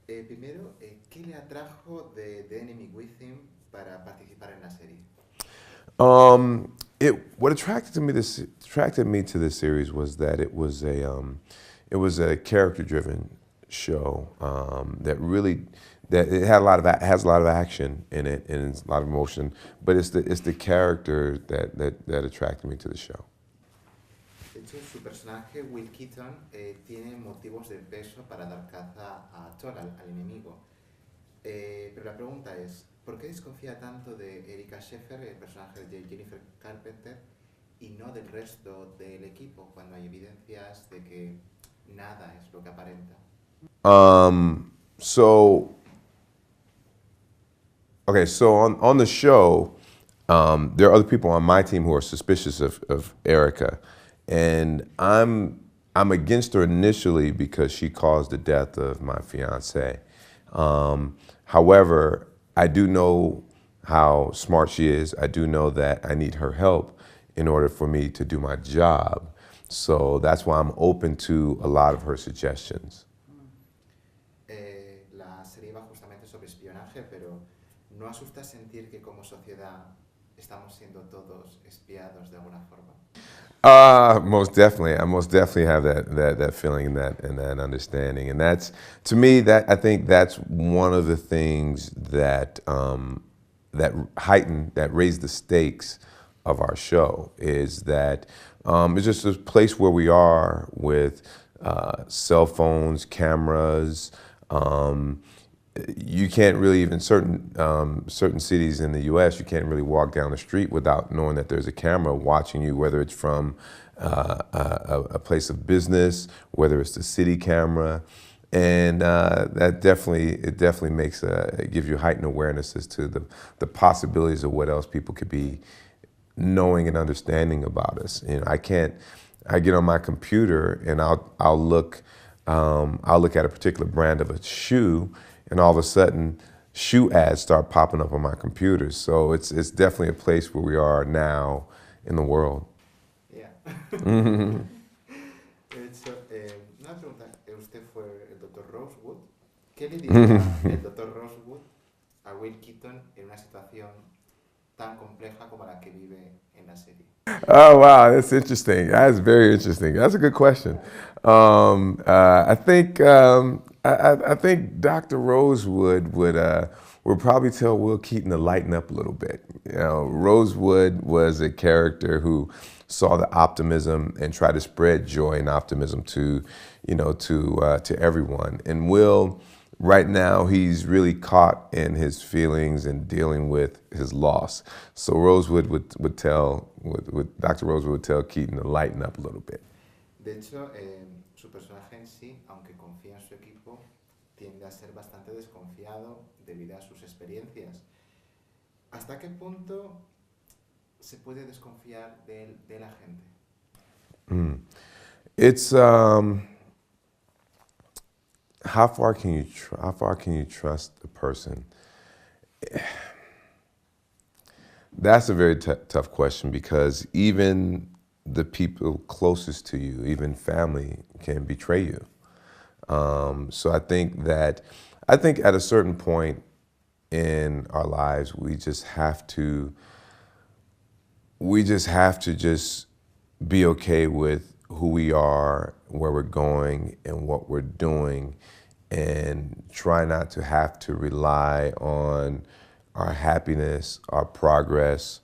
Primero, ¿qué le atrajo de The Enemy Within para participar en la serie? What attracted me to this series was that it was a character driven show that it had has a lot of action in it and it's a lot of emotion, but it's the character that attracted me to the show. De hecho, su personaje, Will Keaton, tiene motivos de peso para dar caza a Thor, al enemigo. Pero la pregunta es, ¿por qué desconfía tanto de Erika Sheffer, el personaje de Jennifer Carpenter, y no del resto del equipo, cuando hay evidencias de que nada es lo que aparenta? So okay, so on the show, there are other people on my team who are suspicious of Erica, and I'm against her initially because she caused the death of my fiance. However, I do know how smart she is. I do know that I need her help in order for me to do my job. So that's why I'm open to a lot of her suggestions. La serie va justamente sobre espionaje, pero ¿no asusta sentir que como sociedad estamos siendo todos espiados de alguna forma? Most definitely. I most definitely have that feeling and that understanding. And that's, to me, that I think that's one of the things that raise the stakes of our show is that it's just a place where we are with cell phones, cameras. You can't really, even certain cities in the U.S., you can't really walk down the street without knowing that there's a camera watching you, whether it's from a place of business, whether it's the city camera, and it definitely makes it gives you heightened awareness as to the possibilities of what else people could be knowing and understanding about us. You know, I get on my computer and I'll look at a particular brand of a shoe, and all of a sudden, shoe ads start popping up on my computer. So it's definitely a place where we are now in the world. Yeah. Mhm. De hecho, una pregunta. Usted fue el doctor Rosewood. ¿Qué le diría el doctor Rosewood a Will Keaton en una situación tan compleja como la que vive en la serie? Oh wow, that's interesting. That's very interesting. That's a good question. I think Dr. Rosewood would probably tell Will Keaton to lighten up a little bit. You know, Rosewood was a character who saw the optimism and tried to spread joy and optimism to, to everyone. And Will, right now, he's really caught in his feelings and dealing with his loss. So Rosewood Dr. Rosewood would tell Keaton to lighten up a little bit. De hecho, su personaje en sí, aunque confía en su equipo, tiende a ser bastante desconfiado debido a sus experiencias. ¿Hasta qué punto se puede desconfiar de la gente? It's how far can you trust a person? That's a very tough question because even the people closest to you, even family, can betray you. So I think at a certain point in our lives, we just have to just be okay with who we are, where we're going, and what we're doing, and try not to have to rely on our happiness, our progress,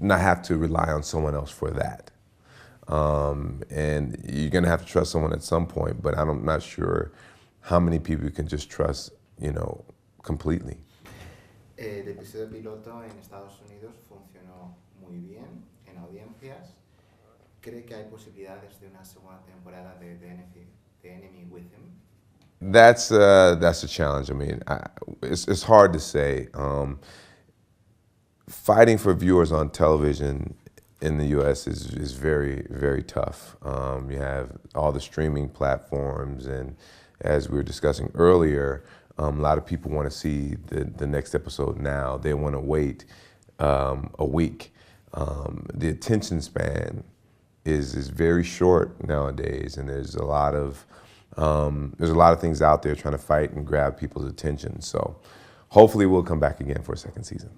not have to rely on someone else for that. And you're gonna have to trust someone at some point, but I'm not sure how many people you can just trust, completely. El episodio piloto en Estados Unidos funcionó muy bien en audiencias. ¿Cree que hay posibilidades de una segunda temporada de The Enemy Within? That's a challenge. I mean, it's hard to say. Fighting for viewers on television in the U.S. is very, very tough. You have all the streaming platforms, and as we were discussing earlier, a lot of people want to see the next episode now. They want to wait a week. The attention span is very short nowadays, and there's a lot of There's a lot of things out there trying to fight and grab people's attention. So hopefully we'll come back again for a second season.